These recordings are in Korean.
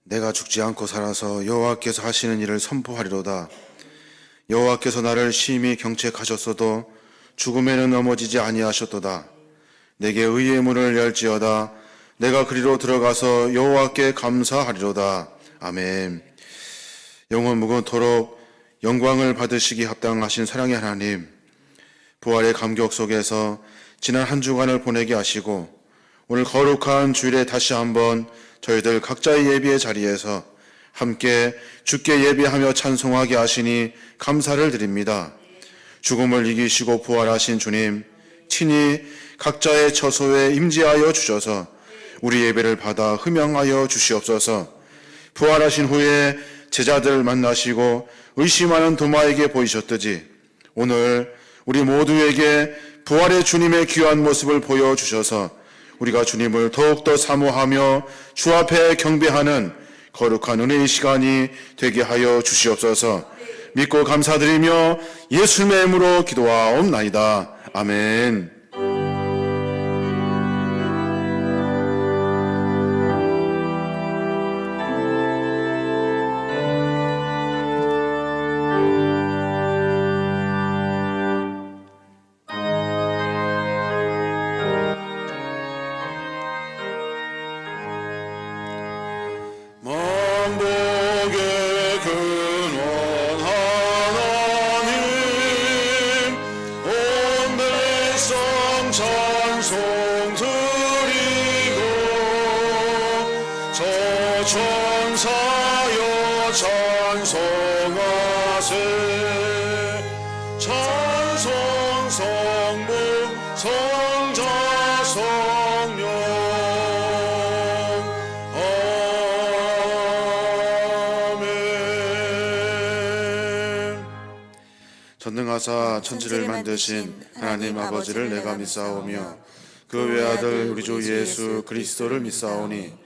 내가 죽지 않고 살아서 여호와께서 하시는 일을 선포하리로다. 여호와께서 나를 심히 경책하셨어도 죽음에는 넘어지지 아니하셨도다. 내게 의의 문을 열지어다. 내가 그리로 들어가서 여호와께 감사하리로다. 아멘. 영원 무궁토록 영광을 받으시기 합당하신 사랑의 하나님, 부활의 감격 속에서 지난 한 주간을 보내게 하시고 오늘 거룩한 주일에 다시 한번 저희들 각자의 예배의 자리에서 함께 주께 예배하며 찬송하게 하시니 감사를 드립니다. 죽음을 이기시고 부활하신 주님, 친히 각자의 처소에 임재하여 주셔서 우리 예배를 받아 흠양하여 주시옵소서. 부활하신 후에 제자들을 만나시고 의심하는 도마에게 보이셨듯이 오늘 우리 모두에게 부활의 주님의 귀한 모습을 보여주셔서 우리가 주님을 더욱더 사모하며 주 앞에 경배하는 거룩한 은혜의 시간이 되게 하여 주시옵소서. 믿고 감사드리며 예수님의 이름으로 기도하옵나이다. 아멘. 천사여 찬송하세. 찬송 성부 성자 성령. 아멘. 전능하사 천지를 만드신 하나님 아버지를 내가 믿사오며 그 외아들 우리 주 예수 그리스도를 믿사오니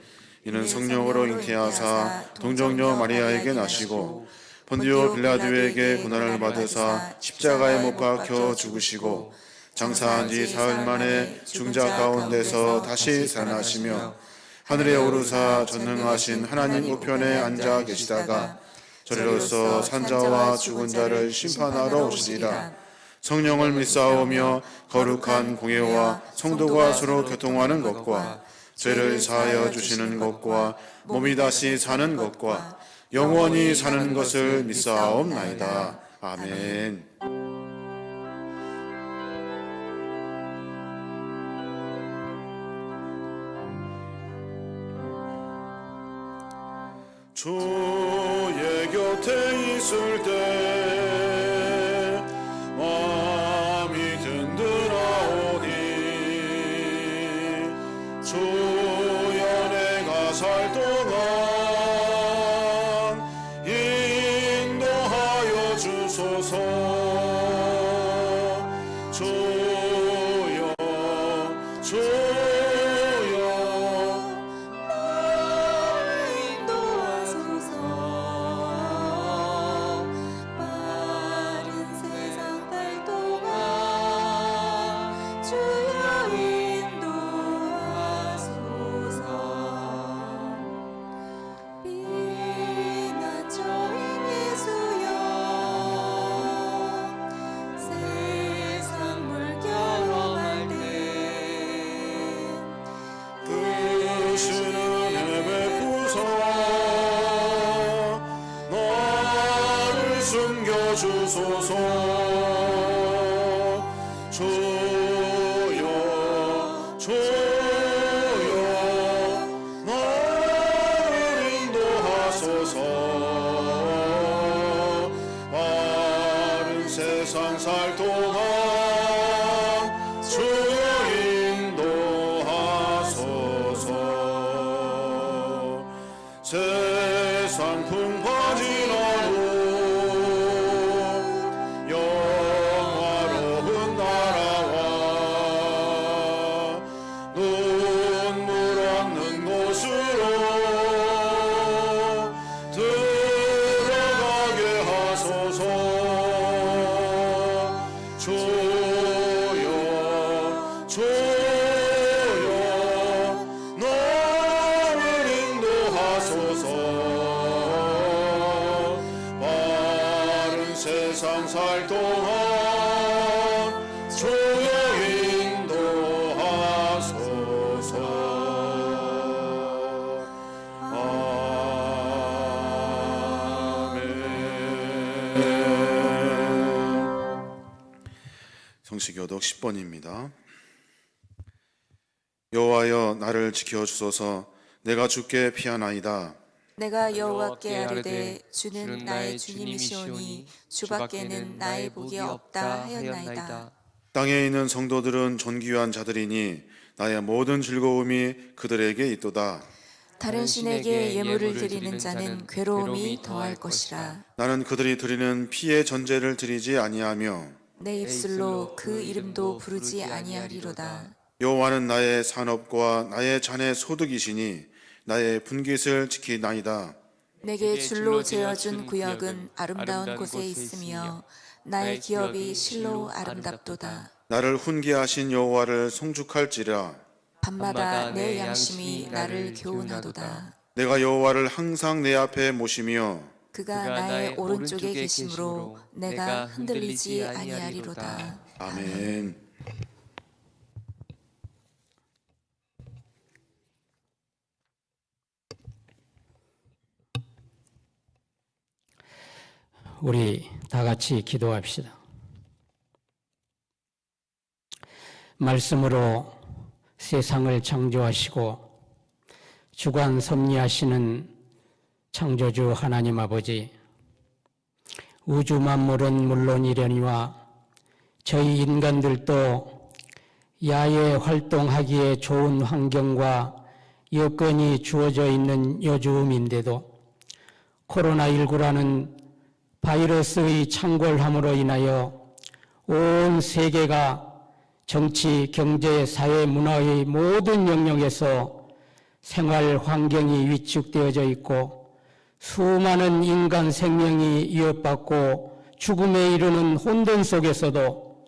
이는 성령으로 잉태하사 동정녀 마리아에게 나시고 본디오 빌라도에게 고난을 받으사 십자가에 못 박혀 죽으시고 장사한 지 사흘 만에 중자 가운데서 다시 살아나시며 하늘에 오르사 전능하신 하나님 우편에 앉아 계시다가 저리로서 산자와 죽은 자를 심판하러 오시리라. 성령을 믿사오며 거룩한 공예와 성도가 서로 교통하는 것과 죄를 사하여 주시는 것과 몸이 다시 사는 것과 영원히 사는 것을 믿사옵나이다. 아멘. 주의 곁에 있을 때 마음이 든든하오니 주여 내가 살 동안 인도하여 주소서. 주여 주소서. 주여 나를 인도하소서. 바른 세상 살 동안 주여 인도하소서. 세상 풍파지나도 주여 나를 인도하소서. 살 동안 주여 인도하소서. 성시교독 10번입니다. 여호와여 나를 지켜 주소서. 내가 주께 피하나이다. 내가 여호와께 아뢰되 주는 나의 주님이시오니 주밖에는 나의 복이 없다 하였나이다. 땅에 있는 성도들은 존귀한 자들이니 나의 모든 즐거움이 그들에게 있도다. 다른 신에게 예물을 드리는 자는 괴로움이 더할 것이라. 나는 그들이 드리는 피의 전제를 드리지 아니하며 내 입술로 그 이름도 부르지 아니하리로다. 여호와는 나의 산업과 나의 잔의 소득이시니 나의 분깃을 지키나이다. 내게 줄로 재어준 구역은 아름다운 곳에 있으며 나의 기업이 실로 아름답도다. 나를 훈계하신 여호와를 송축할지라. 밤마다 내 양심이 나를 교훈하도다. 내가 여호와를 항상 내 앞에 모시며 그가 나의 오른쪽에 계심으로 내가 흔들리지 아니하리로다. 아멘. 우리 다 같이 기도합시다. 말씀으로 세상을 창조하시고 주관 섭리하시는 창조주 하나님 아버지, 우주 만물은 물론이려니와 저희 인간들도 야외 활동하기에 좋은 환경과 여건이 주어져 있는 요즘인데도 코로나19라는 바이러스의 창궐함으로 인하여 온 세계가 정치, 경제, 사회, 문화의 모든 영역에서 생활 환경이 위축되어져 있고 수많은 인간 생명이 위협받고 죽음에 이르는 혼돈 속에서도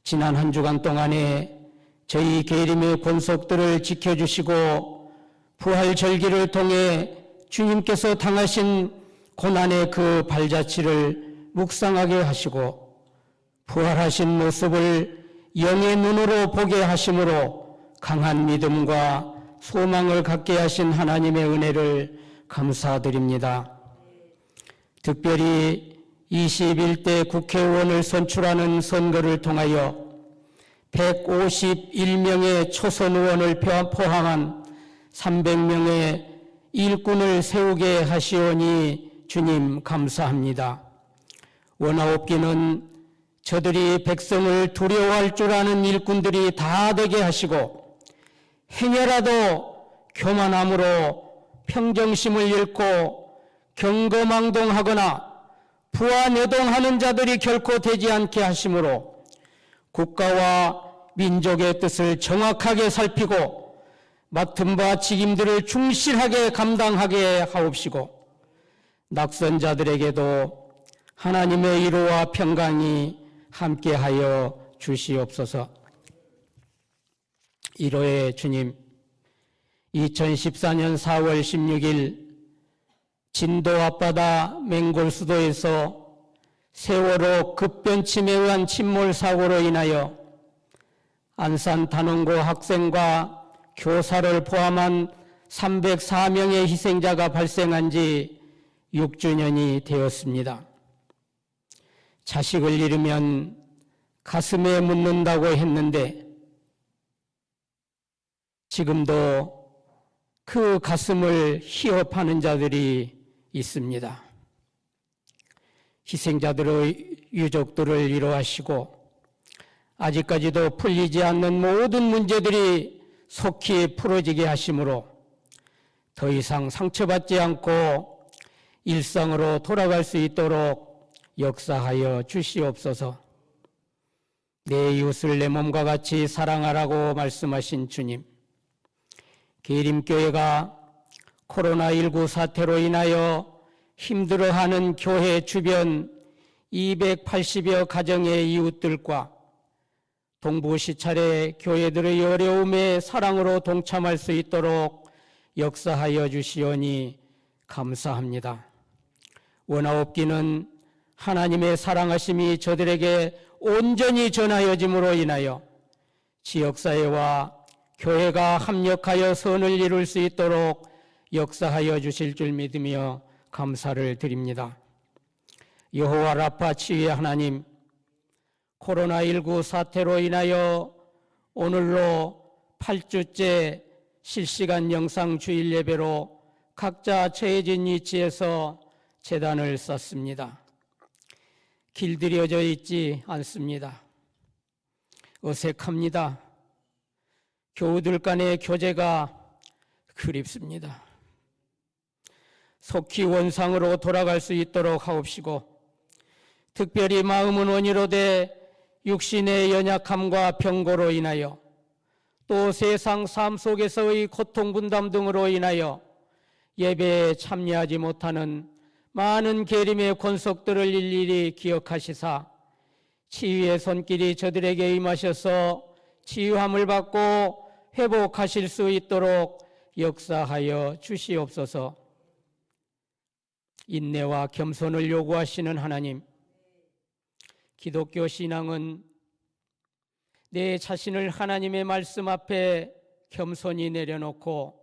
지난 한 주간 동안에 저희 계림의 권속들을 지켜주시고 부활절기를 통해 주님께서 당하신 고난의 그 발자취를 묵상하게 하시고 부활하신 모습을 영의 눈으로 보게 하심으로 강한 믿음과 소망을 갖게 하신 하나님의 은혜를 감사드립니다. 특별히 21대 국회의원을 선출하는 선거를 통하여 151명의 초선 의원을 포함한 300명의 일꾼을 세우게 하시오니 주님 감사합니다. 원하옵기는 저들이 백성을 두려워할 줄 아는 일꾼들이 다 되게 하시고 행여라도 교만함으로 평정심을 잃고 경거망동하거나 부안여동하는 자들이 결코 되지 않게 하심으로 국가와 민족의 뜻을 정확하게 살피고 맡은 바 책임들을 충실하게 감당하게 하옵시고 낙선자들에게도 하나님의 위로와 평강이 함께하여 주시옵소서. 1호의 주님, 2014년 4월 16일 진도 앞바다 맹골수도에서 세월호 급변침에 의한 침몰 사고로 인하여 안산 단원고 학생과 교사를 포함한 304명의 희생자가 발생한 지 6주년이 되었습니다. 자식을 잃으면 가슴에 묻는다고 했는데 지금도 그 가슴을 희업하는 자들이 있습니다. 희생자들의 유족들을 위로하시고 아직까지도 풀리지 않는 모든 문제들이 속히 풀어지게 하심으로 더 이상 상처받지 않고 일상으로 돌아갈 수 있도록 역사하여 주시옵소서. 내 이웃을 내 몸과 같이 사랑하라고 말씀하신 주님, 계림교회가 코로나19 사태로 인하여 힘들어하는 교회 주변 280여 가정의 이웃들과 동부 시찰의 교회들의 어려움에 사랑으로 동참할 수 있도록 역사하여 주시오니 감사합니다. 원하옵기는 하나님의 사랑하심이 저들에게 온전히 전하여짐으로 인하여 지역사회와 교회가 합력하여 선을 이룰 수 있도록 역사하여 주실 줄 믿으며 감사를 드립니다. 여호와 라파 치유의 하나님, 코로나19 사태로 인하여 오늘로 8주째 실시간 영상 주일 예배로 각자 처해진 위치에서 제단을 쌓습니다. 길들여져 있지 않습니다. 어색합니다. 교우들 간의 교제가 그립습니다. 속히 원상으로 돌아갈 수 있도록 하옵시고, 특별히 마음은 원이로 돼 육신의 연약함과 병고로 인하여 또 세상 삶 속에서의 고통 분담 등으로 인하여 예배에 참여하지 못하는 많은 계림의 권속들을 일일이 기억하시사 치유의 손길이 저들에게 임하셔서 치유함을 받고 회복하실 수 있도록 역사하여 주시옵소서. 인내와 겸손을 요구하시는 하나님, 기독교 신앙은 내 자신을 하나님의 말씀 앞에 겸손히 내려놓고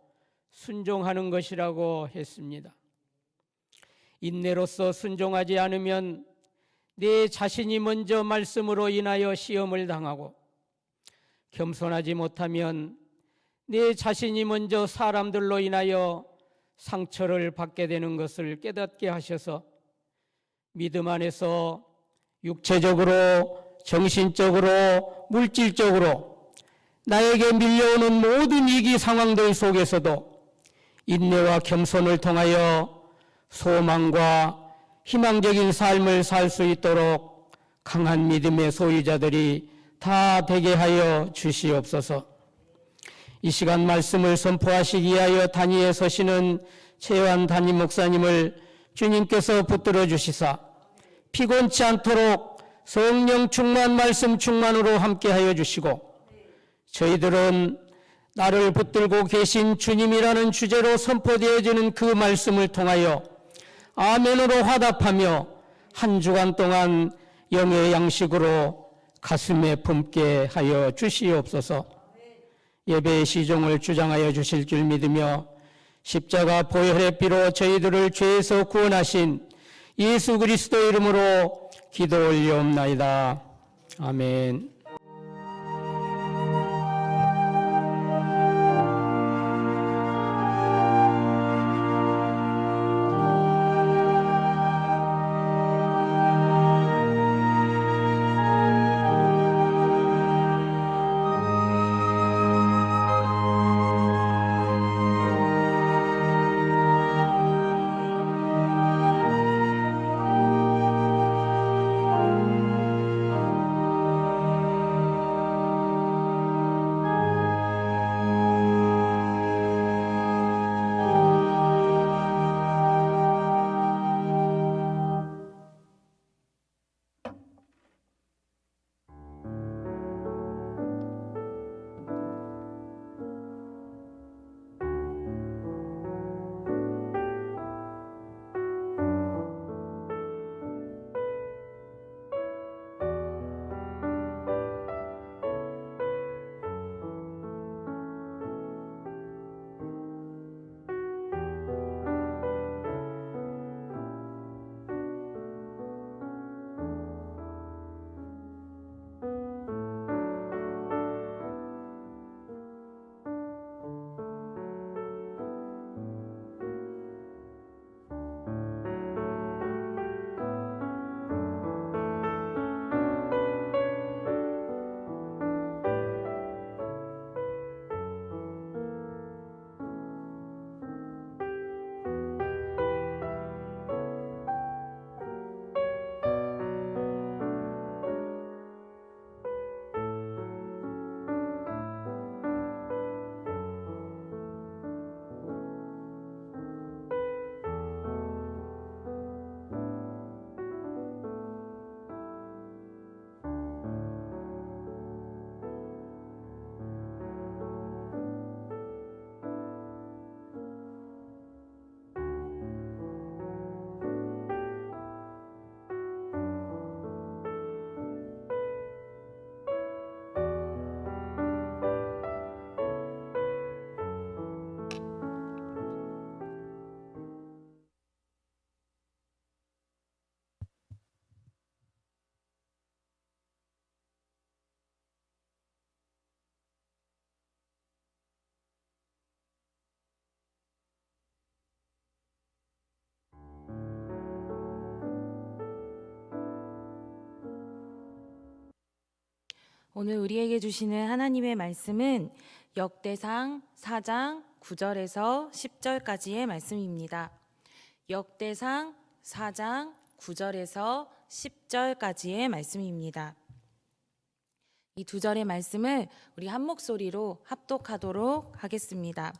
순종하는 것이라고 했습니다. 인내로서 순종하지 않으면 내 자신이 먼저 말씀으로 인하여 시험을 당하고, 겸손하지 못하면 내 자신이 먼저 사람들로 인하여 상처를 받게 되는 것을 깨닫게 하셔서 믿음 안에서 육체적으로, 정신적으로, 물질적으로 나에게 밀려오는 모든 위기 상황들 속에서도 인내와 겸손을 통하여 소망과 희망적인 삶을 살 수 있도록 강한 믿음의 소유자들이 다 되게 하여 주시옵소서. 이 시간 말씀을 선포하시기 위하여 단위에 서시는 최요한 담임 목사님을 주님께서 붙들어 주시사 피곤치 않도록 성령 충만, 말씀 충만으로 함께하여 주시고, 저희들은 나를 붙들고 계신 주님이라는 주제로 선포되어지는 그 말씀을 통하여 아멘으로 화답하며 한 주간 동안 영의 양식으로 가슴에 품게 하여 주시옵소서. 예배의 시종을 주장하여 주실 줄 믿으며 십자가 보혈의 피로 저희들을 죄에서 구원하신 예수 그리스도 이름으로 기도 올리옵나이다. 아멘. 오늘 우리에게 주시는 하나님의 말씀은 역대상 4장 9절에서 10절까지의 말씀입니다. 역대상 4장 9절에서 10절까지의 말씀입니다. 이 두 절의 말씀을 우리 한 목소리로 합독하도록 하겠습니다.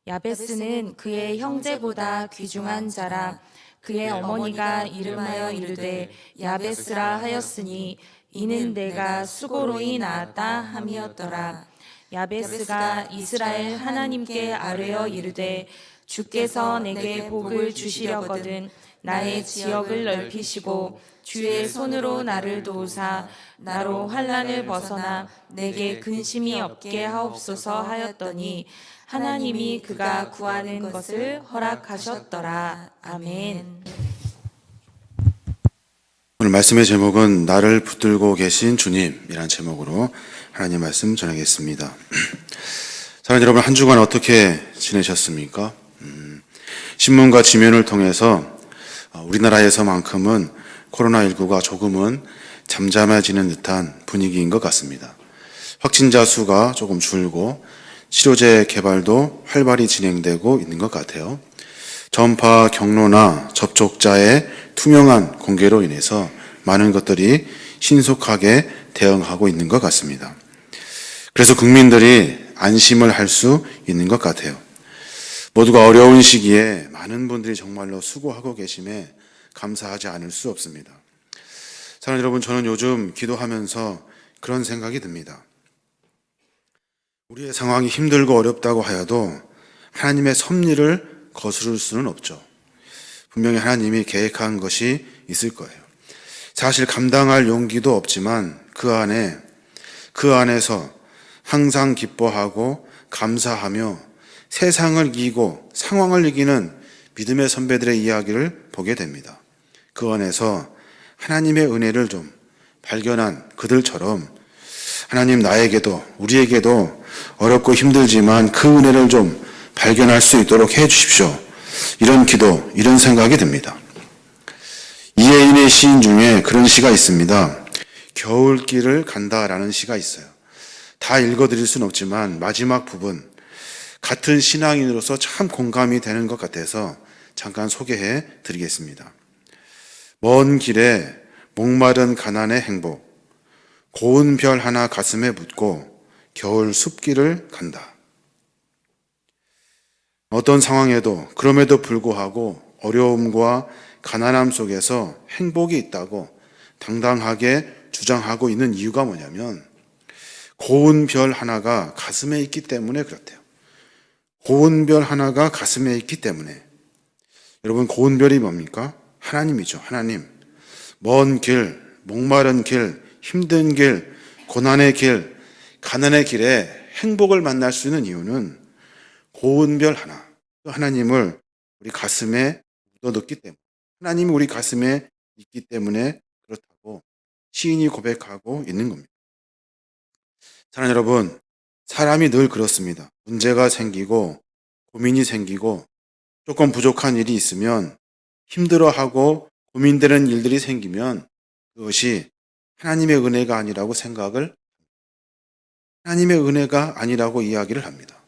야베스는 그의 형제보다 귀중한 자라. 그의 어머니가 이름하여 이르되 야베스라 하였으니 이는 내가 수고로이 낳았다 함이었더라. 야베스가 이스라엘 하나님께 아뢰어 이르되 주께서 내게 복을 주시려거든 나의 지역을 넓히시고 주의 손으로 나를 도우사 나로 환난을 벗어나 내게 근심이 없게 하옵소서 하였더니 하나님이 그가 구하는 것을 허락하셨더라. 아멘. 오늘 말씀의 제목은 나를 붙들고 계신 주님이라는 제목으로 하나님 말씀 전하겠습니다. 사랑하는 여러분, 한 주간 어떻게 지내셨습니까? 신문과 지면을 통해서 우리나라에서만큼은 코로나19가 조금은 잠잠해지는 듯한 분위기인 것 같습니다. 확진자 수가 조금 줄고 치료제 개발도 활발히 진행되고 있는 것 같아요. 전파 경로나 접촉자의 투명한 공개로 인해서 많은 것들이 신속하게 대응하고 있는 것 같습니다. 그래서 국민들이 안심을 할 수 있는 것 같아요. 모두가 어려운 시기에 많은 분들이 정말로 수고하고 계심에 감사하지 않을 수 없습니다. 사랑하는 여러분, 저는 요즘 기도하면서 그런 생각이 듭니다. 우리의 상황이 힘들고 어렵다고 하여도 하나님의 섭리를 거스를 수는 없죠. 분명히 하나님이 계획한 것이 있을 거예요. 사실 감당할 용기도 없지만 그 안에서 항상 기뻐하고 감사하며 세상을 이기고 상황을 이기는 믿음의 선배들의 이야기를 보게 됩니다. 그 안에서 하나님의 은혜를 좀 발견한 그들처럼 하나님 나에게도 우리에게도 어렵고 힘들지만 그 은혜를 좀 발견할 수 있도록 해 주십시오. 이런 기도, 이런 생각이 듭니다. 이혜인의 시인 중에 그런 시가 있습니다. 겨울길을 간다라는 시가 있어요. 다 읽어드릴 수는 없지만 마지막 부분, 같은 신앙인으로서 참 공감이 되는 것 같아서 잠깐 소개해 드리겠습니다. 먼 길에 목마른 가난의 행복, 고운 별 하나 가슴에 묻고 겨울 숲길을 간다. 어떤 상황에도 그럼에도 불구하고 어려움과 가난함 속에서 행복이 있다고 당당하게 주장하고 있는 이유가 뭐냐면 고운 별 하나가 가슴에 있기 때문에 그렇대요. 고운 별 하나가 가슴에 있기 때문에. 여러분, 고운 별이 뭡니까? 하나님이죠. 하나님. 먼 길, 목마른 길, 힘든 길, 고난의 길, 가난의 길에 행복을 만날 수 있는 이유는 고운 별 하나, 하나님을 우리 가슴에 묻어뒀기 때문에, 하나님이 우리 가슴에 있기 때문에 그렇다고 시인이 고백하고 있는 겁니다. 사랑하는 여러분, 사람이 늘 그렇습니다. 문제가 생기고 고민이 생기고 조금 부족한 일이 있으면 힘들어하고 고민되는 일들이 생기면 그것이 하나님의 은혜가 아니라고 하나님의 은혜가 아니라고 이야기를 합니다.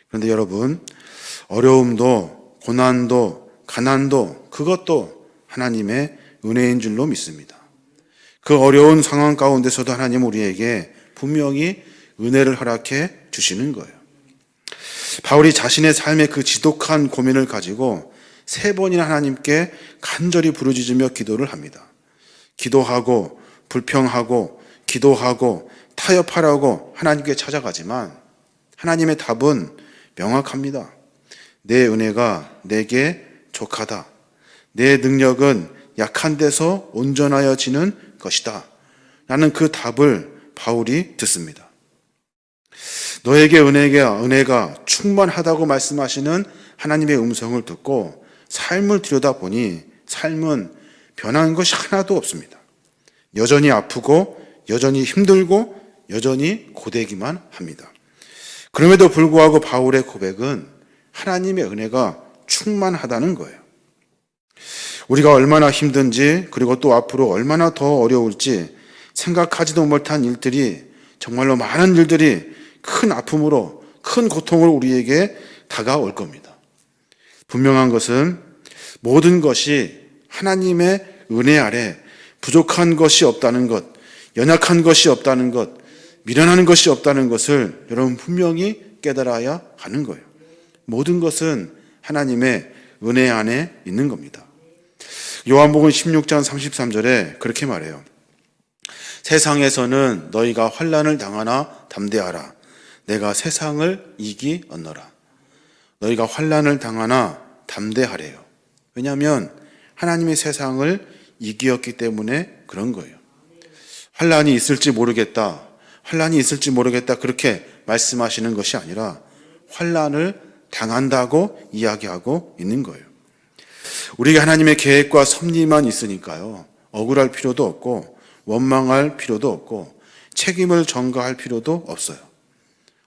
그런데 여러분, 어려움도 고난도 가난도 그것도 하나님의 은혜인 줄로 믿습니다. 그 어려운 상황 가운데서도 하나님 우리에게 분명히 은혜를 허락해 주시는 거예요. 바울이 자신의 삶의 그 지독한 고민을 가지고 3번이나 하나님께 간절히 부르짖으며 기도를 합니다. 기도하고 불평하고 기도하고 타협하라고 하나님께 찾아가지만 하나님의 답은 명확합니다. 내 은혜가 내게 족하다. 내 능력은 약한 데서 온전하여지는 것이다. 라는 그 답을 바울이 듣습니다. 너에게 은혜가 충만하다고 말씀하시는 하나님의 음성을 듣고 삶을 들여다보니 삶은 변한 것이 하나도 없습니다. 여전히 아프고 여전히 힘들고 여전히 고되기만 합니다. 그럼에도 불구하고 바울의 고백은 하나님의 은혜가 충만하다는 거예요. 우리가 얼마나 힘든지 그리고 또 앞으로 얼마나 더 어려울지 생각하지도 못한 일들이 정말로 많은 일들이 큰 아픔으로, 큰 고통으로 우리에게 다가올 겁니다. 분명한 것은 모든 것이 하나님의 은혜 아래 부족한 것이 없다는 것, 연약한 것이 없다는 것, 미련한 것이 없다는 것을 여러분 분명히 깨달아야 하는 거예요. 모든 것은 하나님의 은혜 안에 있는 겁니다. 요한복음 16장 33절에 그렇게 말해요. 세상에서는 너희가 환난을 당하나 담대하라. 내가 세상을 이기었노라. 너희가 환난을 당하나 담대하래요. 왜냐하면 하나님의 세상을 이기었기 때문에 그런 거예요. 환난이 있을지 모르겠다, 환난이 있을지 모르겠다 그렇게 말씀하시는 것이 아니라 환난을 당한다고 이야기하고 있는 거예요. 우리가 하나님의 계획과 섭리만 있으니까요, 억울할 필요도 없고 원망할 필요도 없고 책임을 전가할 필요도 없어요.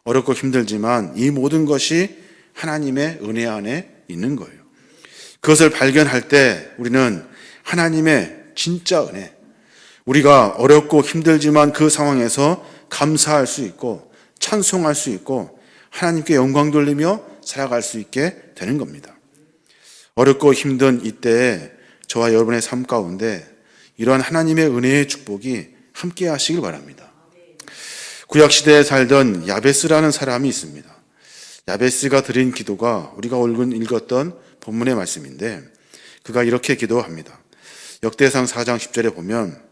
어렵고 힘들지만 이 모든 것이 하나님의 은혜 안에 있는 거예요. 그것을 발견할 때 우리는 하나님의 진짜 은혜, 우리가 어렵고 힘들지만 그 상황에서 감사할 수 있고 찬송할 수 있고 하나님께 영광 돌리며 살아갈 수 있게 되는 겁니다. 어렵고 힘든 이때에 저와 여러분의 삶 가운데 이러한 하나님의 은혜의 축복이 함께 하시길 바랍니다. 구약시대에 살던 야베스라는 사람이 있습니다. 야베스가 드린 기도가 우리가 오늘 읽었던 본문의 말씀인데 그가 이렇게 기도합니다. 역대상 4장 10절에 보면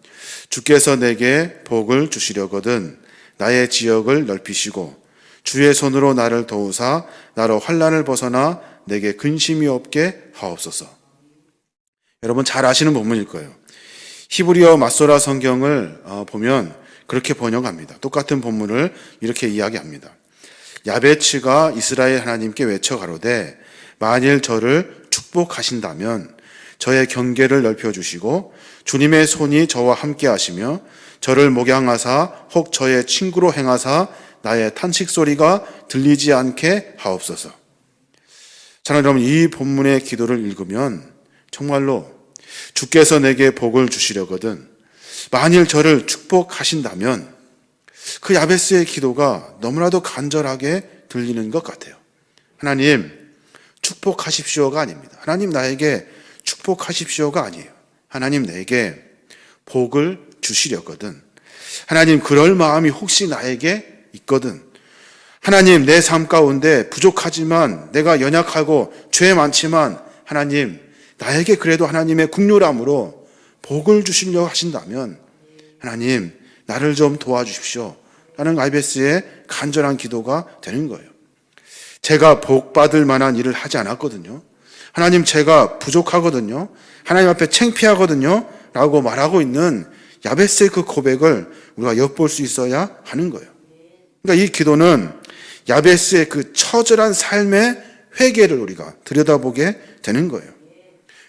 주께서 내게 복을 주시려거든 나의 지역을 넓히시고 주의 손으로 나를 도우사 나로 환난을 벗어나 내게 근심이 없게 하옵소서. 여러분 잘 아시는 본문일 거예요. 히브리어 마소라 성경을 보면 그렇게 번역합니다. 똑같은 본문을 이렇게 이야기합니다. 야베츠가 이스라엘 하나님께 외쳐 가로되 만일 저를 축복하신다면 저의 경계를 넓혀주시고 주님의 손이 저와 함께 하시며 저를 목양하사 혹 저의 친구로 행하사 나의 탄식 소리가 들리지 않게 하옵소서. 자, 여러분 이 본문의 기도를 읽으면 정말로 주께서 내게 복을 주시려거든 만일 저를 축복하신다면 그 야베스의 기도가 너무나도 간절하게 들리는 것 같아요. 하나님 축복하십시오가 아닙니다. 하나님 나에게 축복하십시오가 아니에요. 하나님 내게 복을 주시려거든. 하나님 그럴 마음이 혹시 나에게 있거든. 하나님 내 삶 가운데 부족하지만 내가 연약하고 죄 많지만 하나님 나에게 그래도 하나님의 긍휼함으로 복을 주시려 하신다면 하나님 나를 좀 도와주십시오 라는 야베스의 간절한 기도가 되는 거예요. 제가 복 받을 만한 일을 하지 않았거든요. 하나님 제가 부족하거든요. 하나님 앞에 창피하거든요 라고 말하고 있는 야베스의 그 고백을 우리가 엿볼 수 있어야 하는 거예요. 그러니까 이 기도는 야베스의 그 처절한 삶의 회개를 우리가 들여다보게 되는 거예요.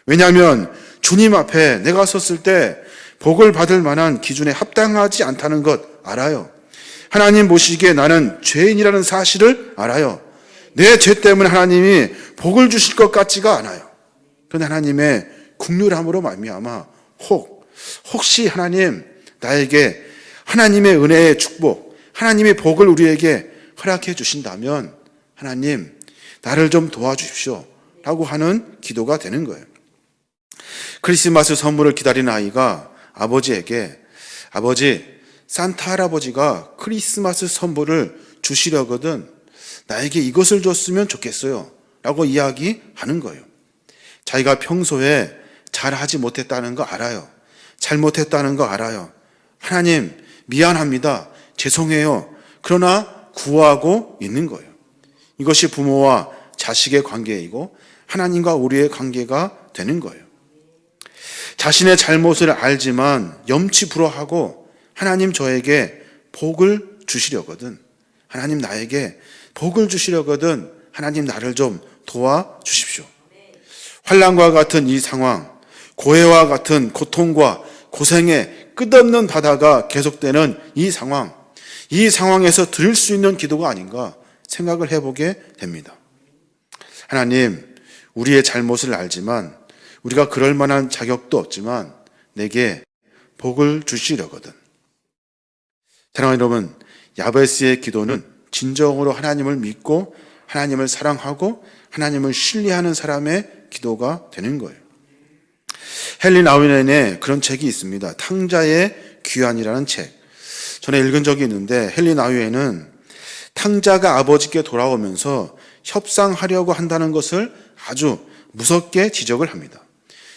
왜냐하면 주님 앞에 내가 섰을 때 복을 받을 만한 기준에 합당하지 않다는 것 알아요. 하나님 보시기에 나는 죄인이라는 사실을 알아요. 내 죄 때문에 하나님이 복을 주실 것 같지가 않아요. 그런데 하나님의 긍휼함으로 말미암아 혹시 하나님 나에게 하나님의 은혜의 축복, 하나님의 복을 우리에게 허락해 주신다면 하나님 나를 좀 도와주십시오 라고 하는 기도가 되는 거예요. 크리스마스 선물을 기다리는 아이가 아버지에게 아버지 산타 할아버지가 크리스마스 선물을 주시려거든 나에게 이것을 줬으면 좋겠어요 라고 이야기하는 거예요. 자기가 평소에 잘하지 못했다는 거 알아요. 잘못했다는 거 알아요. 하나님 미안합니다. 죄송해요. 그러나 구하고 있는 거예요. 이것이 부모와 자식의 관계이고 하나님과 우리의 관계가 되는 거예요. 자신의 잘못을 알지만 염치불허하고 하나님 저에게 복을 주시려거든 하나님 나에게 복을 주시려거든 하나님 나를 좀 도와주십시오. 환난과 같은 이 상황, 고해와 같은 고통과 고생의 끝없는 바다가 계속되는 이 상황에서 드릴 수 있는 기도가 아닌가 생각을 해보게 됩니다. 하나님, 우리의 잘못을 알지만 우리가 그럴 만한 자격도 없지만 내게 복을 주시려거든. 사랑하는 여러분, 야베스의 기도는 진정으로 하나님을 믿고 하나님을 사랑하고 하나님을 신뢰하는 사람의 기도가 되는 거예요. 헨리 나우엔의 그런 책이 있습니다. 탕자의 귀환이라는 책. 전에 읽은 적이 있는데 헨리 나우엔은 탕자가 아버지께 돌아오면서 협상하려고 한다는 것을 아주 무섭게 지적을 합니다.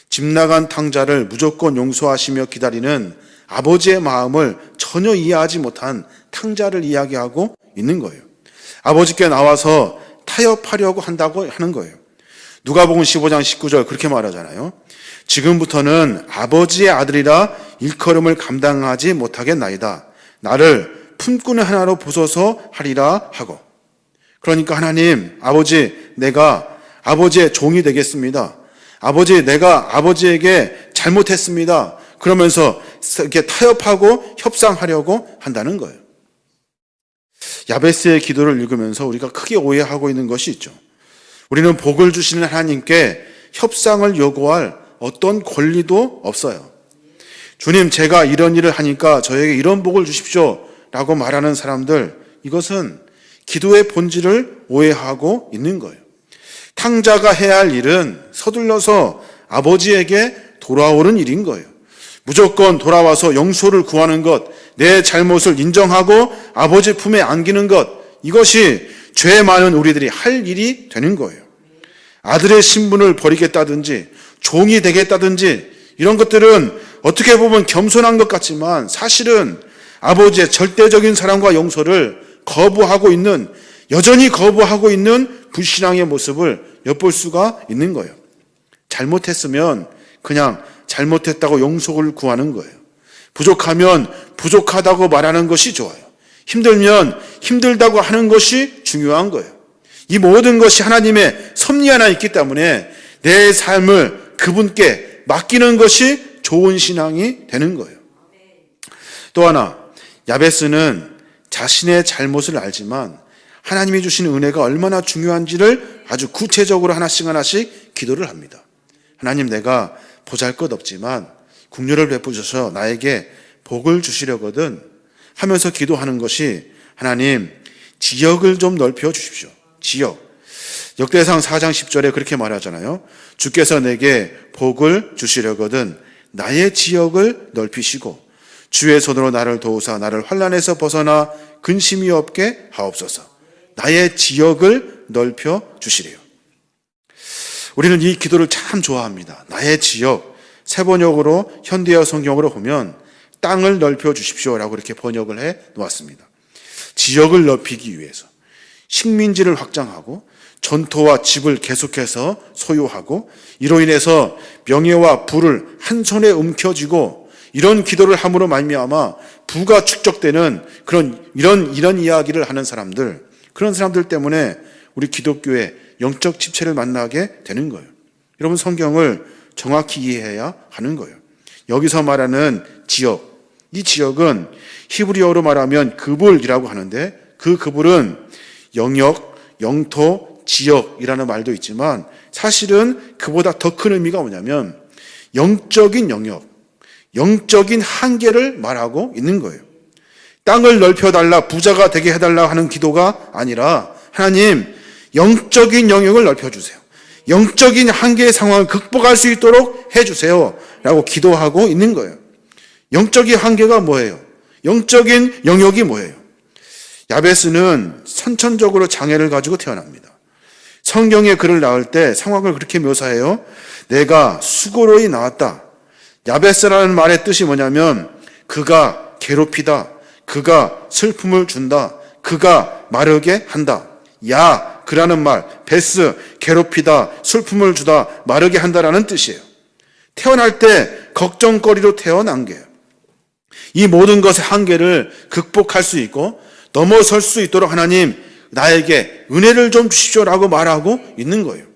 집 나간 탕자를 무조건 용서하시며 기다리는 아버지의 마음을 전혀 이해하지 못한 탕자를 이야기하고 있는 거예요. 아버지께 나와서 타협하려고 한다고 하는 거예요. 누가복음 15장 19절 그렇게 말하잖아요. 지금부터는 아버지의 아들이라 일컬음을 감당하지 못하겠나이다. 나를 품꾼의 하나로 보소서 하리라 하고. 그러니까 하나님, 아버지, 내가 아버지의 종이 되겠습니다. 아버지, 내가 아버지에게 잘못했습니다. 그러면서 이렇게 타협하고 협상하려고 한다는 거예요. 야베스의 기도를 읽으면서 우리가 크게 오해하고 있는 것이 있죠. 우리는 복을 주시는 하나님께 협상을 요구할 어떤 권리도 없어요. 주님, 제가 이런 일을 하니까 저에게 이런 복을 주십시오 라고 말하는 사람들, 이것은 기도의 본질을 오해하고 있는 거예요. 탕자가 해야 할 일은 서둘러서 아버지에게 돌아오는 일인 거예요. 무조건 돌아와서 용서를 구하는 것, 내 잘못을 인정하고 아버지 품에 안기는 것, 이것이 죄 많은 우리들이 할 일이 되는 거예요. 아들의 신분을 버리겠다든지 종이 되겠다든지 이런 것들은 어떻게 보면 겸손한 것 같지만 사실은 아버지의 절대적인 사랑과 용서를 거부하고 있는, 여전히 거부하고 있는 불신앙의 모습을 엿볼 수가 있는 거예요. 잘못했으면 그냥 잘못했다고 용서를 구하는 거예요. 부족하면 부족하다고 말하는 것이 좋아요. 힘들면 힘들다고 하는 것이 중요한 거예요. 이 모든 것이 하나님의 섭리 안에 있기 때문에 내 삶을 그분께 맡기는 것이 좋은 신앙이 되는 거예요. 또 하나, 야베스는 자신의 잘못을 알지만 하나님이 주신 은혜가 얼마나 중요한지를 아주 구체적으로 하나씩 기도를 합니다. 하나님, 내가 보잘것없지만 긍휼을 베푸셔서 나에게 복을 주시려거든 하면서 기도하는 것이, 하나님, 지역을 좀 넓혀 주십시오. 지역. 역대상 4장 10절에 그렇게 말하잖아요. 주께서 내게 복을 주시려거든 나의 지역을 넓히시고 주의 손으로 나를 도우사 나를 환난에서 벗어나 근심이 없게 하옵소서. 나의 지역을 넓혀 주시래요. 우리는 이 기도를 참 좋아합니다. 나의 지역. 세번역으로 현대어 성경으로 보면 땅을 넓혀 주십시오라고 이렇게 번역을 해 놓았습니다. 지역을 넓히기 위해서 식민지를 확장하고 전토와 집을 계속해서 소유하고 이로 인해서 명예와 부를 한 손에 움켜쥐고 이런 기도를 함으로 말미암아 부가 축적되는 이런 이야기를 하는 사람들, 그런 사람들 때문에 우리 기독교의 영적 집체를 만나게 되는 거예요. 여러분, 성경을 정확히 이해해야 하는 거예요. 여기서 말하는 지역, 이 지역은 히브리어로 말하면 그불이라고 하는데 그 그불은 영역, 영토, 지역이라는 말도 있지만 사실은 그보다 더 큰 의미가 뭐냐면 영적인 영역, 영적인 한계를 말하고 있는 거예요. 땅을 넓혀달라, 부자가 되게 해달라 하는 기도가 아니라 하나님, 영적인 영역을 넓혀주세요. 영적인 한계의 상황을 극복할 수 있도록 해주세요 라고 기도하고 있는 거예요. 영적인 한계가 뭐예요? 영적인 영역이 뭐예요? 야베스는 선천적으로 장애를 가지고 태어납니다. 성경에 글을 나올 때 상황을 그렇게 묘사해요. 내가 수고로이 나왔다. 야베스라는 말의 뜻이 뭐냐면 그가 괴롭히다, 그가 슬픔을 준다, 그가 마르게 한다. 야, 그라는 말, 베스, 괴롭히다, 슬픔을 주다, 마르게 한다라는 뜻이에요. 태어날 때 걱정거리로 태어난 게요. 이 모든 것의 한계를 극복할 수 있고 넘어설 수 있도록 하나님, 나에게 은혜를 좀 주십시오라고 말하고 있는 거예요.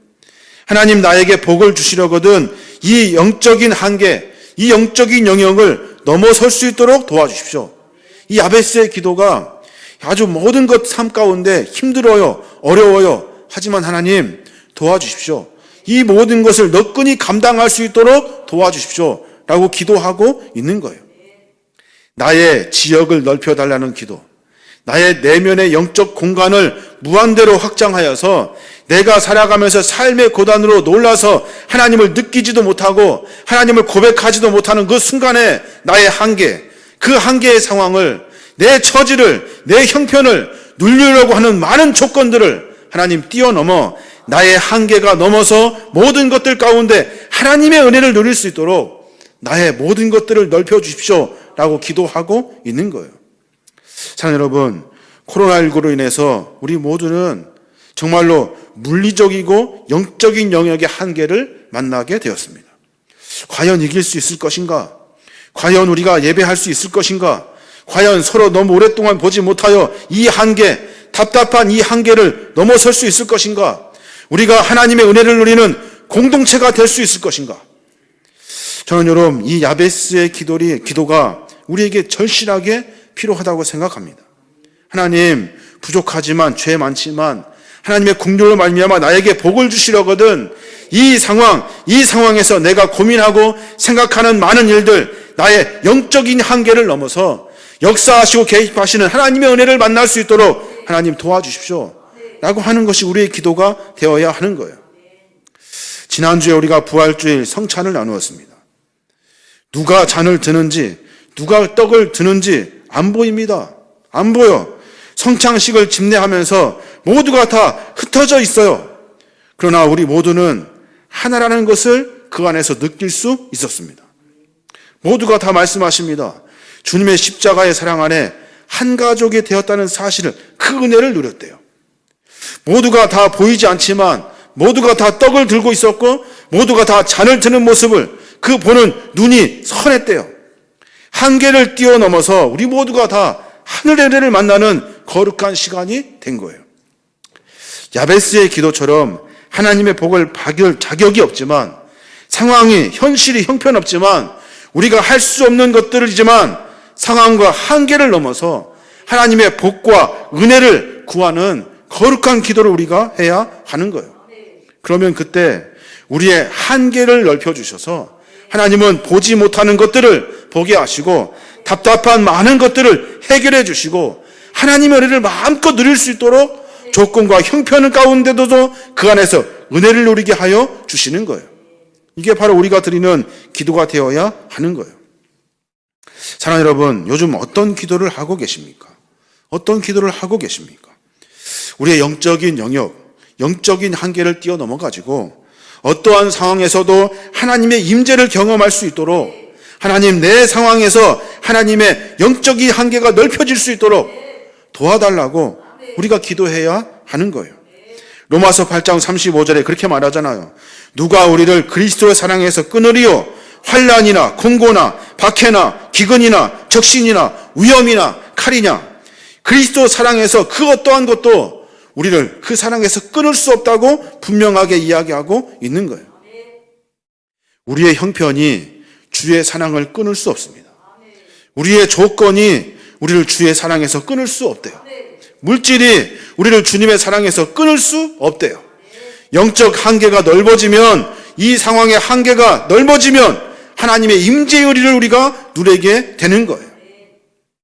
하나님, 나에게 복을 주시려거든 이 영적인 한계, 이 영적인 영역을 넘어설 수 있도록 도와주십시오. 이 야베스의 기도가 아주 모든 것 삶 가운데 힘들어요, 어려워요. 하지만 하나님, 도와주십시오. 이 모든 것을 너끈히 감당할 수 있도록 도와주십시오 라고 기도하고 있는 거예요. 나의 지역을 넓혀달라는 기도, 나의 내면의 영적 공간을 무한대로 확장하여서 내가 살아가면서 삶의 고단으로 놀라서 하나님을 느끼지도 못하고 하나님을 고백하지도 못하는 그 순간에 나의 한계, 그 한계의 상황을, 내 처지를, 내 형편을 누리려고 하는 많은 조건들을 하나님 뛰어넘어 나의 한계가 넘어서 모든 것들 가운데 하나님의 은혜를 누릴 수 있도록 나의 모든 것들을 넓혀 주십시오 라고 기도하고 있는 거예요. 사랑하는 여러분, 코로나19로 인해서 우리 모두는 정말로 물리적이고 영적인 영역의 한계를 만나게 되었습니다. 과연 이길 수 있을 것인가? 과연 우리가 예배할 수 있을 것인가? 과연 서로 너무 오랫동안 보지 못하여 이 한계, 답답한 이 한계를 넘어설 수 있을 것인가? 우리가 하나님의 은혜를 누리는 공동체가 될 수 있을 것인가? 저는 여러분, 이 야베스의 기도가 우리에게 절실하게 필요하다고 생각합니다. 하나님, 부족하지만 죄 많지만 하나님의 긍휼로 말미암아 나에게 복을 주시려거든 이 상황에서 내가 고민하고 생각하는 많은 일들, 나의 영적인 한계를 넘어서 역사하시고 개입하시는 하나님의 은혜를 만날 수 있도록 하나님 도와주십시오 라고 하는 것이 우리의 기도가 되어야 하는 거예요. 지난주에 우리가 부활주일 성찬을 나누었습니다. 누가 잔을 드는지, 누가 떡을 드는지 안 보입니다. 안 보여. 성찬식을 집례하면서 모두가 다 흩어져 있어요. 그러나 우리 모두는 하나라는 것을 그 안에서 느낄 수 있었습니다. 모두가 다 말씀하십니다. 주님의 십자가의 사랑 안에 한 가족이 되었다는 사실을, 그 은혜를 누렸대요. 모두가 다 보이지 않지만 모두가 다 떡을 들고 있었고 모두가 다 잔을 드는 모습을 그 보는 눈이 선했대요. 한계를 뛰어넘어서 우리 모두가 다 하늘의 은혜를 만나는 거룩한 시간이 된 거예요. 야베스의 기도처럼 하나님의 복을 받을 자격이 없지만, 상황이, 현실이 형편없지만, 우리가 할 수 없는 것들이지만 상황과 한계를 넘어서 하나님의 복과 은혜를 구하는 거룩한 기도를 우리가 해야 하는 거예요. 그러면 그때 우리의 한계를 넓혀주셔서 하나님은 보지 못하는 것들을 보게 하시고 답답한 많은 것들을 해결해 주시고 하나님의 은혜를 마음껏 누릴 수 있도록 조건과 형편 가운데도 그 안에서 은혜를 누리게 하여 주시는 거예요. 이게 바로 우리가 드리는 기도가 되어야 하는 거예요. 사랑하는 여러분, 요즘 어떤 기도를 하고 계십니까? 어떤 기도를 하고 계십니까? 우리의 영적인 영역, 영적인 한계를 뛰어넘어 가지고 어떠한 상황에서도 하나님의 임재를 경험할 수 있도록, 하나님, 내 상황에서 하나님의 영적인 한계가 넓혀질 수 있도록 도와달라고 우리가 기도해야 하는 거예요. 로마서 8장 35절에 그렇게 말하잖아요. 누가 우리를 그리스도의 사랑에서 끊으리요? 환난이나 공고나 박해나 기근이나 적신이나 위험이나 칼이냐? 그리스도 사랑에서 그 어떠한 것도 우리를 그 사랑에서 끊을 수 없다고 분명하게 이야기하고 있는 거예요. 우리의 형편이 주의 사랑을 끊을 수 없습니다. 우리의 조건이 우리를 주의 사랑에서 끊을 수 없대요. 물질이 우리를 주님의 사랑에서 끊을 수 없대요. 영적 한계가 넓어지면, 이 상황의 한계가 넓어지면 하나님의 임재의 의리를 우리가 누리게 되는 거예요.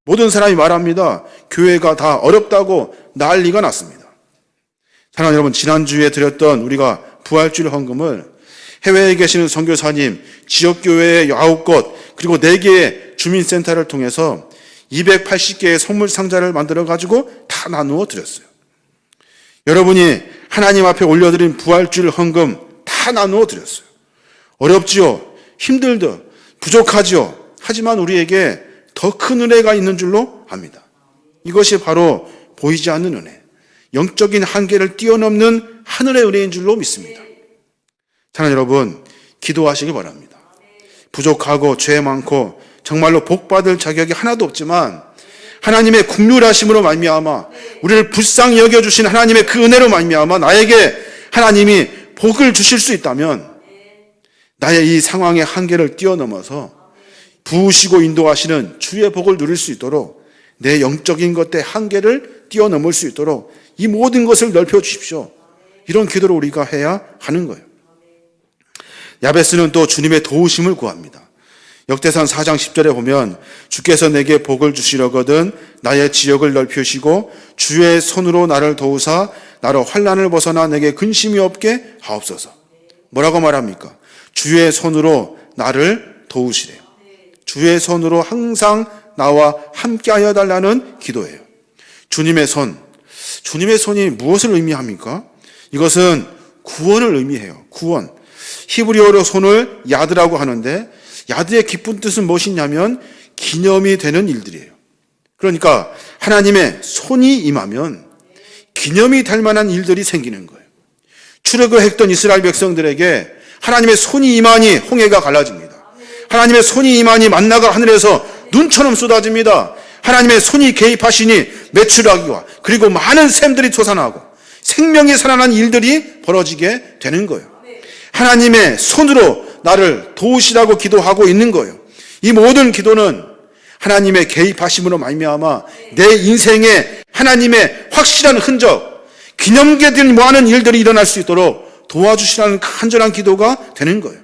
모든 사람이 말합니다. 교회가 다 어렵다고 난리가 났습니다. 사랑하는 여러분, 지난주에 드렸던 우리가 부활주일 헌금을 해외에 계시는 선교사님, 지역교회의 9곳, 그리고 4개의 주민센터를 통해서 280개의 선물 상자를 만들어가지고 다 나누어 드렸어요. 여러분이 하나님 앞에 올려드린 부활주일 헌금 다 나누어 드렸어요. 어렵지요? 힘들죠? 부족하지요? 하지만 우리에게 더 큰 은혜가 있는 줄로 압니다. 이것이 바로 보이지 않는 은혜, 영적인 한계를 뛰어넘는 하늘의 은혜인 줄로 믿습니다. 사랑하는 여러분, 기도하시기 바랍니다. 부족하고 죄 많고 정말로 복받을 자격이 하나도 없지만 하나님의 긍휼하심으로 말미암아 우리를 불쌍히 여겨주신 하나님의 그 은혜로 말미암아 나에게 하나님이 복을 주실 수 있다면 나의 이 상황의 한계를 뛰어넘어서 부으시고 인도하시는 주의 복을 누릴 수 있도록, 내 영적인 것의 한계를 뛰어넘을 수 있도록 이 모든 것을 넓혀 주십시오. 이런 기도를 우리가 해야 하는 거예요. 야베스는 또 주님의 도우심을 구합니다. 역대상 4장 10절에 보면 주께서 내게 복을 주시려거든 나의 지역을 넓히시고 주의 손으로 나를 도우사 나로 환난을 벗어나 내게 근심이 없게 하옵소서. 뭐라고 말합니까? 주의 손으로 나를 도우시래요. 주의 손으로 항상 나와 함께하여 달라는 기도예요. 주님의 손이 무엇을 의미합니까? 이것은 구원을 의미해요. 구원. 히브리어로 손을 야드라고 하는데 야드의 깊은 뜻은 무엇이냐면 기념이 되는 일들이에요. 그러니까 하나님의 손이 임하면 기념이 될 만한 일들이 생기는 거예요. 출애굽했던 이스라엘 백성들에게 하나님의 손이 임하니 홍해가 갈라집니다. 하나님의 손이 임하니 만나가 하늘에서 눈처럼 쏟아집니다. 하나님의 손이 개입하시니 메추라기와 그리고 많은 샘들이 솟아나고 생명이 살아난 일들이 벌어지게 되는 거예요. 하나님의 손으로 나를 도우시라고 기도하고 있는 거예요. 이 모든 기도는 하나님의 개입하심으로 말미암아 내 인생에 하나님의 확실한 흔적, 기념되는 많은 일들이 일어날 수 있도록 도와주시라는 간절한 기도가 되는 거예요.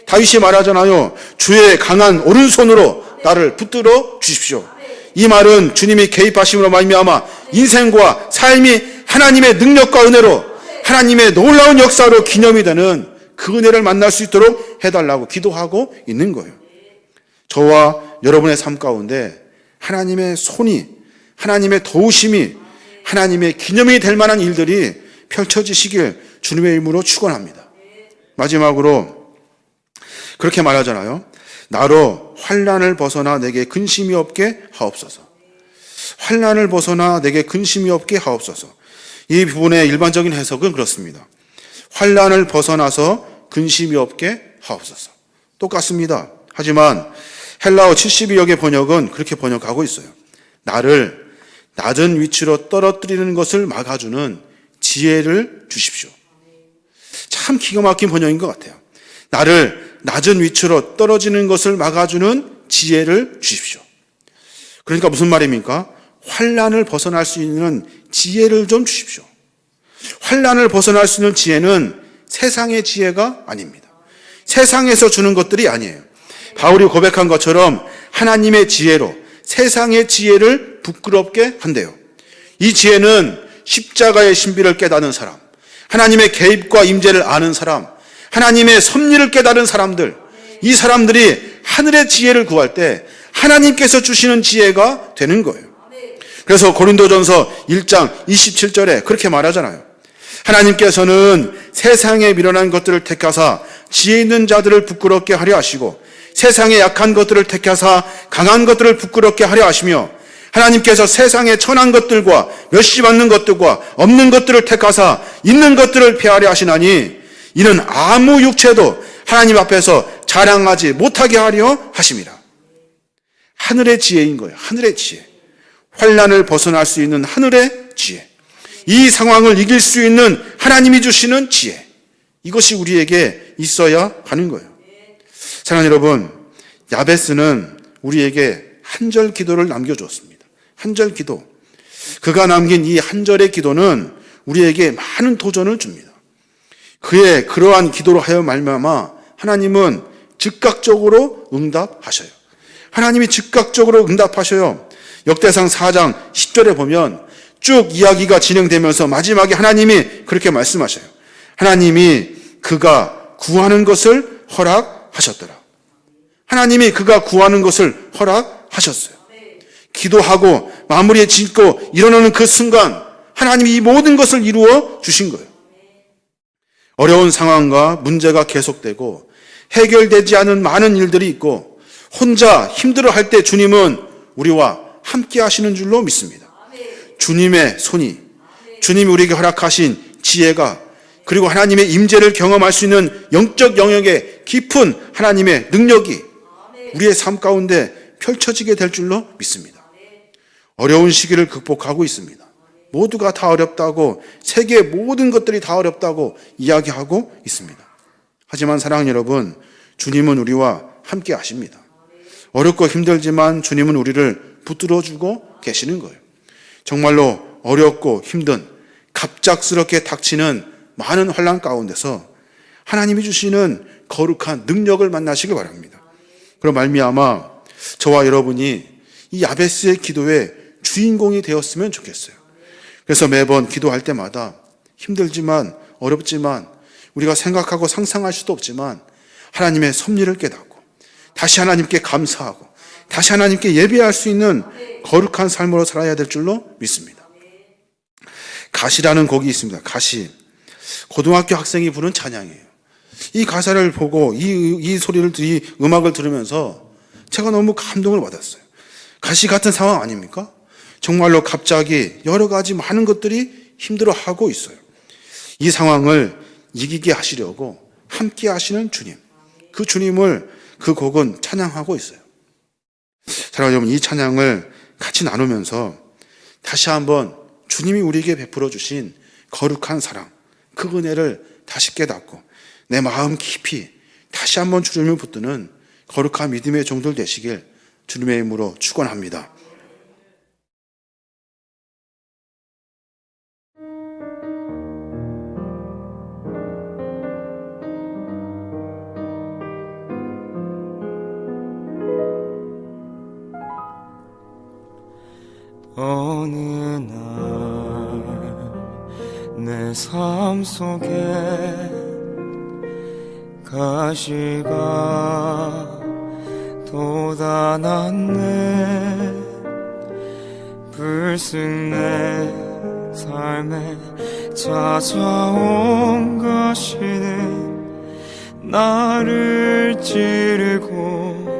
다윗이 말하잖아요. 주의 강한 오른손으로 나를 붙들어 주십시오. 이 말은 주님이 개입하심으로 말미암아 인생과 삶이 하나님의 능력과 은혜로 하나님의 놀라운 역사로 기념이 되는 그 은혜를 만날 수 있도록 해달라고 기도하고 있는 거예요. 저와 여러분의 삶 가운데 하나님의 손이, 하나님의 도우심이, 하나님의 기념이 될 만한 일들이 펼쳐지시길 주님의 이름으로 축원합니다. 마지막으로 그렇게 말하잖아요. 나로 환난을 벗어나 내게 근심이 없게 하옵소서. 환난을 벗어나 내게 근심이 없게 하옵소서. 이 부분의 일반적인 해석은 그렇습니다. 환난을 벗어나서 근심이 없게 하옵소서. 똑같습니다. 하지만 헬라어 72여 개 번역은 그렇게 번역하고 있어요. 나를 낮은 위치로 떨어뜨리는 것을 막아주는 지혜를 주십시오. 참 기가 막힌 번역인 것 같아요. 나를 낮은 위치로 떨어지는 것을 막아주는 지혜를 주십시오. 그러니까 무슨 말입니까? 환난을 벗어날 수 있는 지혜를 좀 주십시오. 환난을 벗어날 수 있는 지혜는 세상의 지혜가 아닙니다. 세상에서 주는 것들이 아니에요. 바울이 고백한 것처럼 하나님의 지혜로 세상의 지혜를 부끄럽게 한대요. 이 지혜는 십자가의 신비를 깨닫는 사람, 하나님의 개입과 임재를 아는 사람, 하나님의 섭리를 깨달은 사람들, 이 사람들이 하늘의 지혜를 구할 때 하나님께서 주시는 지혜가 되는 거예요. 그래서 고린도전서 1장 27절에 그렇게 말하잖아요. 하나님께서는 세상에 미련한 것들을 택하사 지혜 있는 자들을 부끄럽게 하려 하시고 세상에 약한 것들을 택하사 강한 것들을 부끄럽게 하려 하시며 하나님께서 세상에 천한 것들과 멸시받는 것들과 없는 것들을 택하사 있는 것들을 폐하려 하시나니 이는 아무 육체도 하나님 앞에서 자랑하지 못하게 하려 하심이라. 하늘의 지혜인 거예요. 하늘의 지혜. 환난을 벗어날 수 있는 하늘의 지혜. 이 상황을 이길 수 있는 하나님이 주시는 지혜. 이것이 우리에게 있어야 하는 거예요. 사랑하는 여러분, 야베스는 우리에게 한 절 기도를 남겨주었습니다. 한 절 기도. 그가 남긴 이 한 절의 기도는 우리에게 많은 도전을 줍니다. 그의 그러한 기도로 하여 말미암아 하나님은 즉각적으로 응답하셔요. 하나님이 즉각적으로 응답하셔요. 역대상 4장 10절에 보면 쭉 이야기가 진행되면서 마지막에 하나님이 그렇게 말씀하셔요. 하나님이 그가 구하는 것을 허락하셨더라. 하나님이 그가 구하는 것을 허락하셨어요. 기도하고 마무리에 짓고 일어나는 그 순간 하나님이 이 모든 것을 이루어 주신 거예요. 어려운 상황과 문제가 계속되고 해결되지 않은 많은 일들이 있고 혼자 힘들어할 때 주님은 우리와 함께 하시는 줄로 믿습니다. 주님의 손이, 주님이 우리에게 허락하신 지혜가, 그리고 하나님의 임재를 경험할 수 있는 영적 영역의 깊은 하나님의 능력이 우리의 삶 가운데 펼쳐지게 될 줄로 믿습니다. 어려운 시기를 극복하고 있습니다. 모두가 다 어렵다고, 세계의 모든 것들이 다 어렵다고 이야기하고 있습니다. 하지만 사랑하는 여러분, 주님은 우리와 함께 하십니다. 어렵고 힘들지만 주님은 우리를 붙들어주고 계시는 거예요. 정말로 어렵고 힘든, 갑작스럽게 닥치는 많은 환난 가운데서 하나님이 주시는 거룩한 능력을 만나시길 바랍니다. 그런 말미암아 저와 여러분이 이 야베스의 기도의 주인공이 되었으면 좋겠어요. 그래서 매번 기도할 때마다 힘들지만 어렵지만 우리가 생각하고 상상할 수도 없지만 하나님의 섭리를 깨닫고 다시 하나님께 감사하고 다시 하나님께 예배할 수 있는 거룩한 삶으로 살아야 될 줄로 믿습니다. 가시라는 곡이 있습니다. 가시. 고등학교 학생이 부른 찬양이에요. 이 가사를 보고 이 음악을 들으면서 제가 너무 감동을 받았어요. 가시 같은 상황 아닙니까? 정말로 갑자기 여러 가지 많은 것들이 힘들어하고 있어요. 이 상황을 이기게 하시려고 함께 하시는 주님, 그 주님을 그 곡은 찬양하고 있어요. 사랑하는 여러분, 이 찬양을 같이 나누면서 다시 한번 주님이 우리에게 베풀어 주신 거룩한 사랑, 그 은혜를 다시 깨닫고 내 마음 깊이 다시 한번 주님을 붙드는 거룩한 믿음의 종들 되시길 주님의 이름으로 축원합니다. 어느 날 내 삶 속에 가시가 돋아났네. 불쑥 내 삶에 찾아온 가시는 나를 찌르고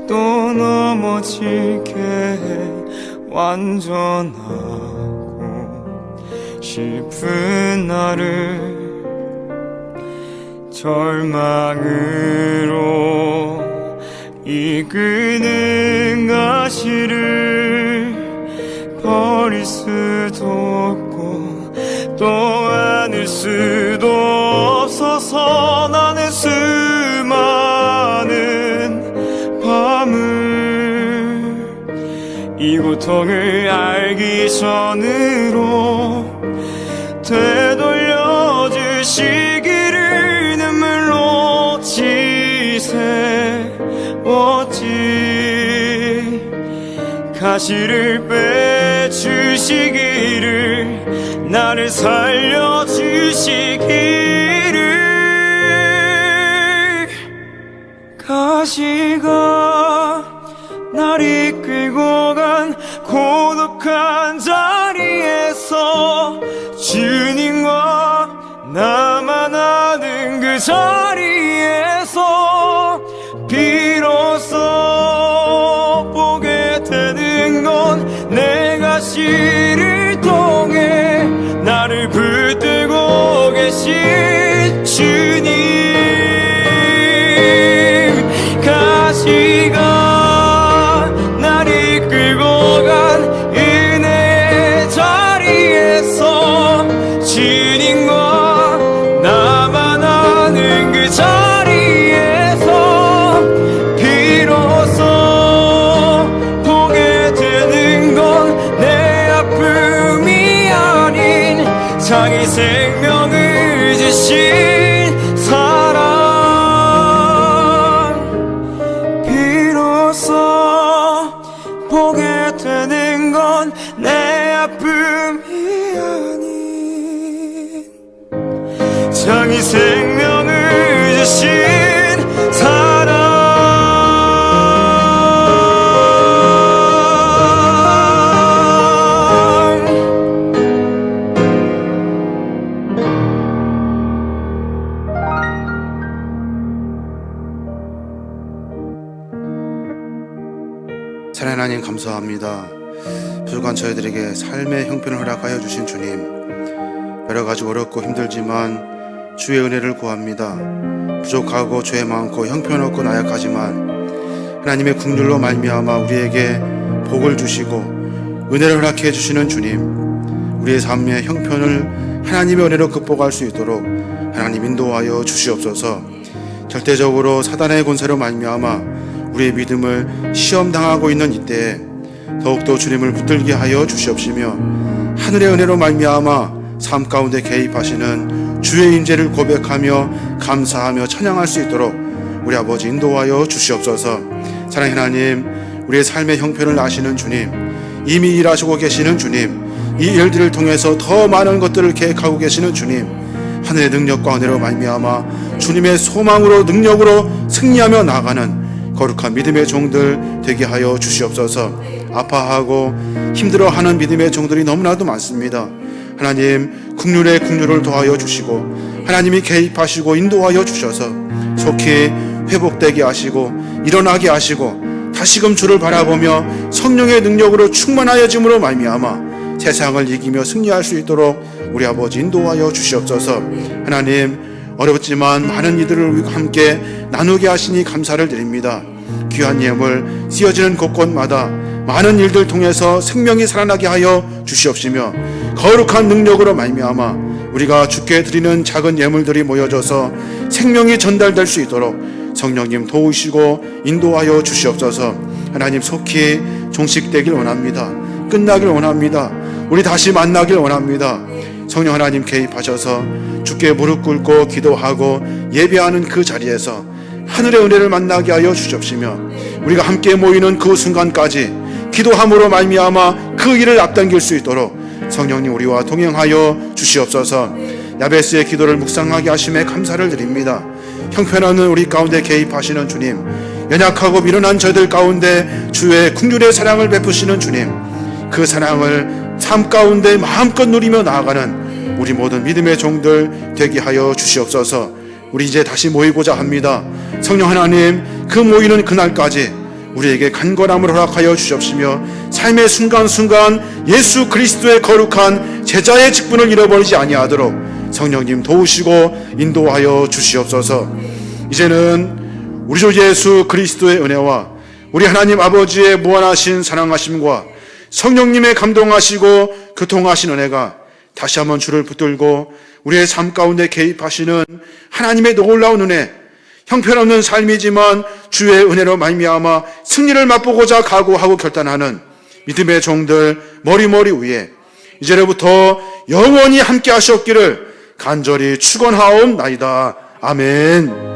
또 넘어지게 해 완전하고 싶은 나를 절망으로 이끄는 가시를 버릴 수도 없고 또 안을 수도 없어서 나는 수많은 밤을 이 고통을 알기 전으로 되돌려 주시기를 눈물로 지새웠지. 가시를 빼주시기를 나를 살려주시기를. 가시가 날 이끌고 간 고독한 자리에서 주님과 나만 아는 그 자리에서 비로소 보게 되는 건 내 가시를 통해 나를 붙들고 계신 주님. 가시가 날 이끌고 간 은혜의 자리에서 주님과 나만 아는 그 자리에서 비로소 보게 되는 건 내 아픔이 아닌 자기 생명을 주신 사랑. 비로소 보게 되는 건 내 아픔이 아닌 자기 생명을 주신 사랑. 사랑하는 하나님 감사합니다. 부족한 저희들에게 삶의 형편을 허락하여 주신 주님, 여러 가지 어렵고 힘들지만 주의 은혜를 구합니다. 부족하고 죄 많고 형편없고 나약하지만 하나님의 긍휼로 말미암아 우리에게 복을 주시고 은혜를 허락해 주시는 주님, 우리의 삶의 형편을 하나님의 은혜로 극복할 수 있도록 하나님 인도하여 주시옵소서. 절대적으로 사단의 권세로 말미암아 우리의 믿음을 시험당하고 있는 이때에 더욱더 주님을 붙들게 하여 주시옵시며 하늘의 은혜로 말미암아 삶 가운데 개입하시는 주의 임재를 고백하며 감사하며 찬양할 수 있도록 우리 아버지 인도하여 주시옵소서. 사랑하는 하나님, 우리의 삶의 형편을 아시는 주님, 이미 일하시고 계시는 주님, 이 일들을 통해서 더 많은 것들을 계획하고 계시는 주님, 하늘의 능력과 은혜로 말미암아 주님의 소망으로 능력으로 승리하며 나아가는 거룩한 믿음의 종들 되게 하여 주시옵소서. 아파하고 힘들어하는 믿음의 종들이 너무나도 많습니다. 하나님, 국률에 국률을 더하여 주시고 하나님이 개입하시고 인도하여 주셔서 속히 회복되게 하시고 일어나게 하시고 다시금 주를 바라보며 성령의 능력으로 충만하여짐으로 말미암아 세상을 이기며 승리할 수 있도록 우리 아버지 인도하여 주시옵소서. 하나님, 어렵지만 많은 이들을 함께 나누게 하시니 감사를 드립니다. 귀한 예물 쓰여지는 곳곳마다 많은 일들 통해서 생명이 살아나게 하여 주시옵시며 거룩한 능력으로 말미암아 우리가 주께 드리는 작은 예물들이 모여져서 생명이 전달될 수 있도록 성령님 도우시고 인도하여 주시옵소서. 하나님, 속히 종식되길 원합니다. 끝나길 원합니다. 우리 다시 만나길 원합니다. 성령 하나님 개입하셔서 주께 무릎 꿇고 기도하고 예배하는 그 자리에서 하늘의 은혜를 만나게 하여 주시옵시며 우리가 함께 모이는 그 순간까지 기도함으로 말미암아 그 일을 앞당길 수 있도록 성령님 우리와 동행하여 주시옵소서. 야베스의 기도를 묵상하게 하심에 감사를 드립니다. 형편없는 우리 가운데 개입하시는 주님, 연약하고 미련한 저희들 가운데 주의 긍휼의 사랑을 베푸시는 주님, 그 사랑을 삶 가운데 마음껏 누리며 나아가는 우리 모든 믿음의 종들 되게 하여 주시옵소서. 우리 이제 다시 모이고자 합니다. 성령 하나님, 그 모이는 그날까지 우리에게 간절함을 허락하여 주시옵시며 삶의 순간순간 예수 그리스도의 거룩한 제자의 직분을 잃어버리지 아니하도록 성령님 도우시고 인도하여 주시옵소서. 이제는 우리 주 예수 그리스도의 은혜와 우리 하나님 아버지의 무한하신 사랑하심과 성령님의 감동하시고 교통하신 은혜가 다시 한번 주를 붙들고 우리의 삶 가운데 개입하시는 하나님의 놀라운 은혜, 형편없는 삶이지만 주의 은혜로 말미암아 승리를 맛보고자 각오하고 결단하는 믿음의 종들 머리머리 위에 이제로부터 영원히 함께 하시옵기를 간절히 축원하옵나이다. 아멘.